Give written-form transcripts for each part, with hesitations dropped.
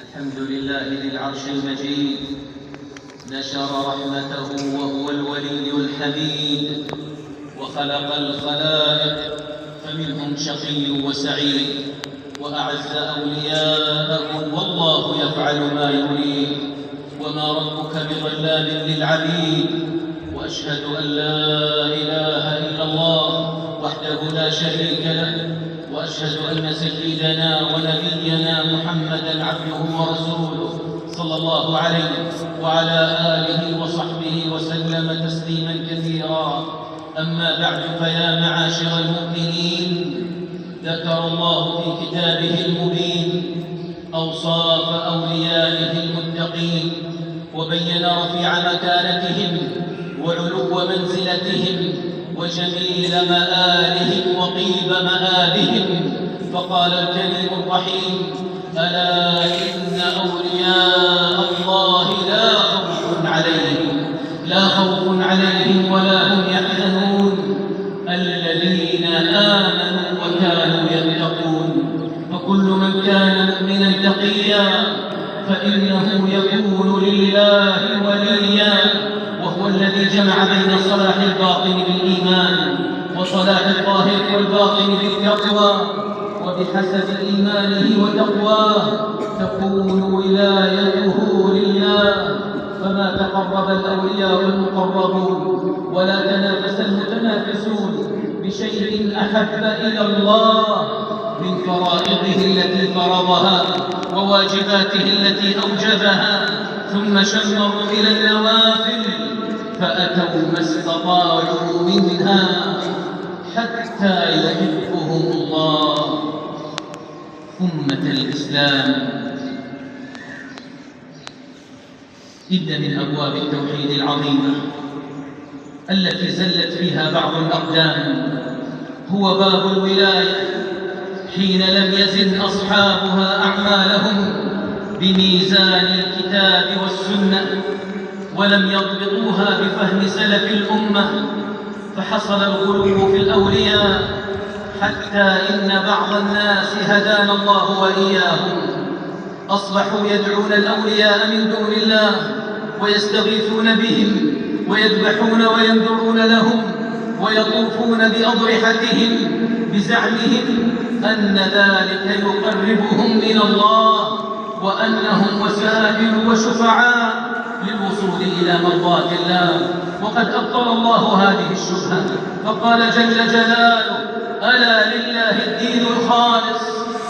الحمد لله ذي العرش المجيد، نشر رحمته وهو الولي الحميد، وخلق الخلائق فمنهم شقي وسعيد، وأعز أولياءه والله يفعل ما يريد، وما ربك بظلام للعبيد. وأشهد أن لا إله إلا الله وحده لا شريك له، وأشهد أن سيدنا ونبينا محمدًا عبده ورسوله صلى الله عليه وعلى آله وصحبه وسلم تسليمًا كثيرًا. أما بعد، فيا معاشر المؤمنين، ذكر الله في كتابه المبين أوصاف أوليائه المتقين، وبين رفيع مكانتهم وعلو منزلتهم وجميل مآلهم وطيب مآبهم، فقال الكريم الرحيم: ألا إن أولياء الله لا خوف عليهم ولا هم يحزنون، الذين آمنوا وكانوا يتقون. فكل من كان مؤمنا تقيا فإنه يكون لله وليا، وهو الذي جمع بين صلاح الباطن بالإيمان وصلاح الظاهر والباطن بالتقوى، وبحسب إيمانه وتقواه تكون ولايته لله. فما تقرب الأولياء المقربون ولا تنافس المتنافسون بشيء أحب إلى الله من فرائضه التي فرضها وواجباته التي أوجبها، ثم شمروا إلى النوافل فأتوا ما استطاعوا منها حتى يحبهم الله. أمة الإسلام، إن من أبواب التوحيد العظيمة التي زلت فيها بعض الأقدام هو باب الولاية، حين لم يزن أصحابها أعمالهم بميزان الكتاب والسنة، ولم يضبطوها بفهم سلف الأمة، فحصل الغلو في الأولياء، حتى إن بعض الناس هدانا الله وإياهم أصبحوا يدعون الأولياء من دون الله ويستغيثون بهم ويذبحون وينذرون لهم ويطوفون بأضرحتهم بزعمهم أن ذلك يقربهم إلى الله، وأنهم وسائل وشفعاء للوصول إلى مرضاة الله. وقد أبطل الله هذه الشبهة فقال جل جلاله: ألا لله الدين الخالص،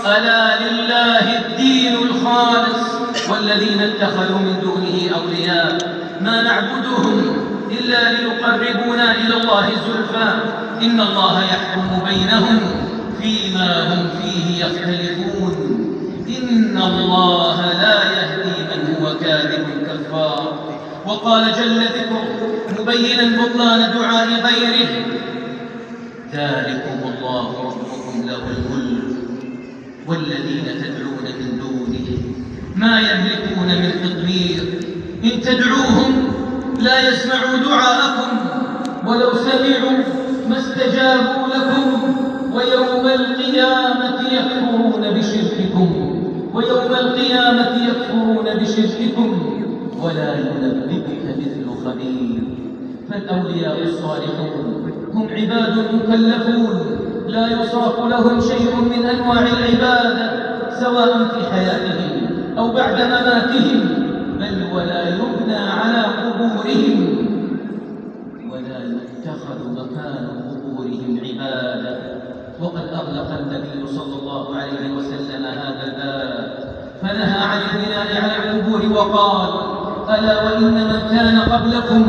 ألا لله الدين الخالص، والذين اتخذوا من دونه أولياء ما نعبدهم إلا ليقربونا إلى الله زلفى، إن الله يحكم بينهم فيما هم فيه يختلفون، إن الله لا يهدي من هو كاذب كفار. وقال جل ذكره مبينا بطلان دعاء غيره: ذلكم الله ربكم له الملك والذين تدعون من دونه ما يملكون من قطمير، إن تدعوهم لا يسمعوا دعاءكم ولو سمعوا ما استجابوا لكم، ويوم القيامة يكفرون بشرككم ولا ينبئك مثل خبير. فالأولياء الصالحون هم عباد مكلفون لا يصرف لهم شيء من أنواع العبادة، سواء في حياتهم أو بعد مماتهم، بل ولا يبنى على قبورهم ولا يتخذ مكان قبورهم عبادة. وقد أغلق النبي صلى الله عليه وسلم هذا الباب فنهى عن البناء على القبور وقال: ألا وإن من كان قبلكم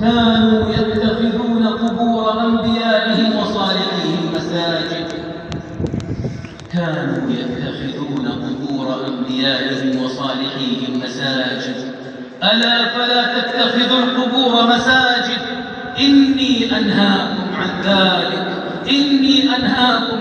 كانوا يتخذون قبور أنبيائهم وصالحيهم مساجد. ألا فلا تتخذوا القبور مساجد، إني أنهاكم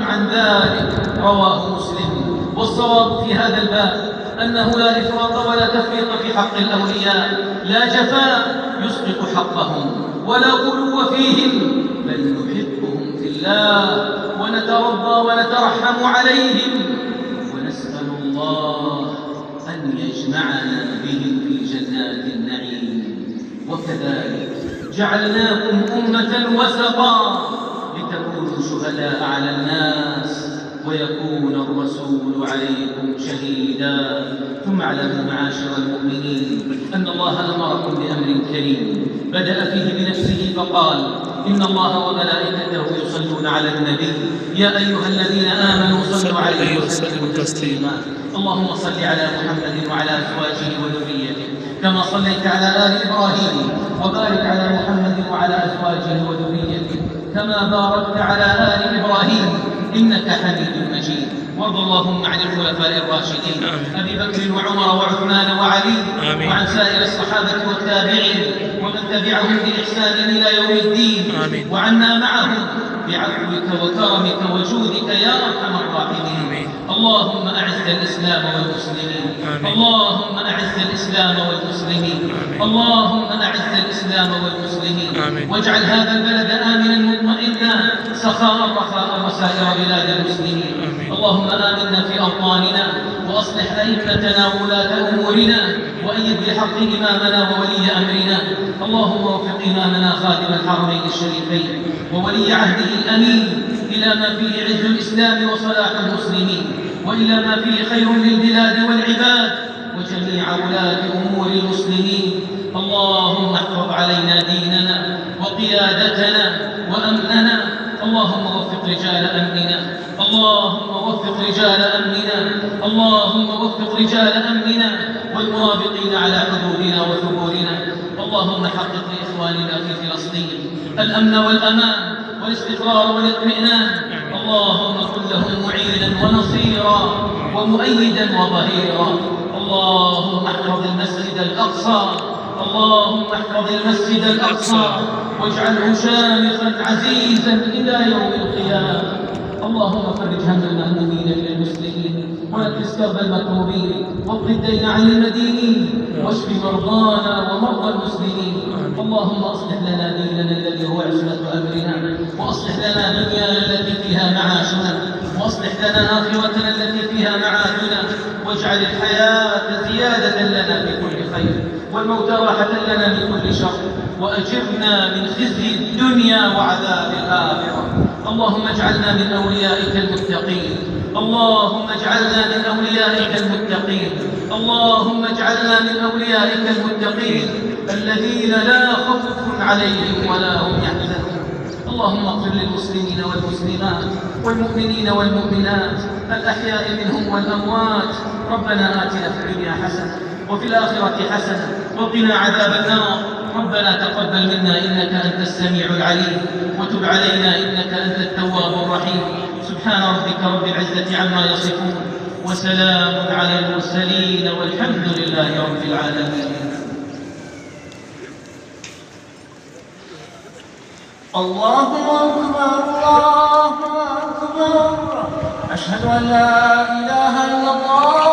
عن ذلك. رواه مسلم. والصواب في هذا الباب أنه لا إفراط ولا تفريط في حق الأولياء، لا جفاء يسقط حقهم ولا غلو فيهم، بل نحبهم في الله ونترضى ونترحم عليهم، ونسأل الله أن يجمعنا بهم في جنات النعيم. وكذلك جعلناكم أمة وسطا لتكونوا شهداء على الناس ويكون الرسول عليكم شهيدا. ثم اعلموا معاشر المؤمنين أن الله أمركم بأمر كريم بدأ فيه بنفسه فقال: إن الله وملائكته يصلون على النبي يا أيها الذين آمنوا صلوا عليه وسلموا تسليما. اللهم صل على محمد وعلى أزواجه وذريته كما صليت على آل إبراهيم، وبارك على محمد وعلى أزواجه وذريته كما باركت على آل إبراهيم إنك حميد مجيد. وارض اللهم عن الخلفاء الراشدين أبي بكر وعمر وعثمان وعلي وعن سائر الصحابة والتابعين ومن تبعهم بإحسان إلى يوم الدين، وعنا معهم بعفوك وكرمك وجودك يا أرحم الراحمين. اللهم أعز الإسلام والمسلمين، اللهم أعز الإسلام والمسلمين، اللهم أعز الإسلام والمسلمين، واجعل هذا البلد آمنا مطمئنا سخاء رخاء وسائر بلاد المسلمين. اللهم آمنا في أوطاننا وأصلح أئمتنا وولاة أمورنا وأيد بحق إمامنا وولي أمرنا. اللهم وفق إمامنا خادم الحرمين الشريفين وولي عهده الأمين إلى ما فيه عز الإسلام وصلاح المسلمين، وإلى ما فيه خير للبلاد والعباد وجميع ولاة أمور المسلمين. اللهم احفظ علينا ديننا وقيادتنا وأمننا. اللهم وفق رجال أمننا، اللهم وفق رجال أمننا، اللهم وفق رجال أمننا والمرابطين على حدودنا وثغورنا. اللهم حقق لإخواننا في فلسطين الأمن والأمان والاستقرار والاطمئنان. اللهم كن لهم معينا ونصيرا ومؤيدا وظهيرا. اللهم احفظ المسجد الأقصى، اللهم احفظ المسجد الأقصى واجعله شامخا عزيزا إلى يوم القيامة. اللهم فرج هم المهمومين من المسلمين ونفس كرب المكروبين واقض الدين عن المدينين واشف مرضانا ومرضى المسلمين. اللهم اصلح لنا ديننا الذي هو عصمة أمرنا، واصلح لنا دنيانا التي فيها معاشنا، واصلح لنا آخرتنا التي فيها معادنا، واجعل الحياة زيادة لنا في كل خير والموت راحة لنا من كل شر، وأجرنا من خزي الدنيا وعذاب الآخرة. اللهم اجعلنا من أوليائك المتقين، اللهم اجعلنا من أوليائك المتقين، اللهم اجعلنا من أوليائك المتقين الذين لا خوف عليهم ولا هم يحزنون. اللهم اغفر للمسلمين والمسلمات والمؤمنين والمؤمنات الأحياء منهم والأموات. ربنا آتنا في الدنيا حسنة وفي الآخرة حسنة وقنا عذاب النار. ربنا تقبل منا إنك أنت السميع العليم، وتب علينا إنك أنت التواب الرحيم. سبحان ربك رب العزة عما يصفون وسلام على المرسلين والحمد لله رب العالمين. الله أكبر الله أكبر، أشهد أن لا إله إلا الله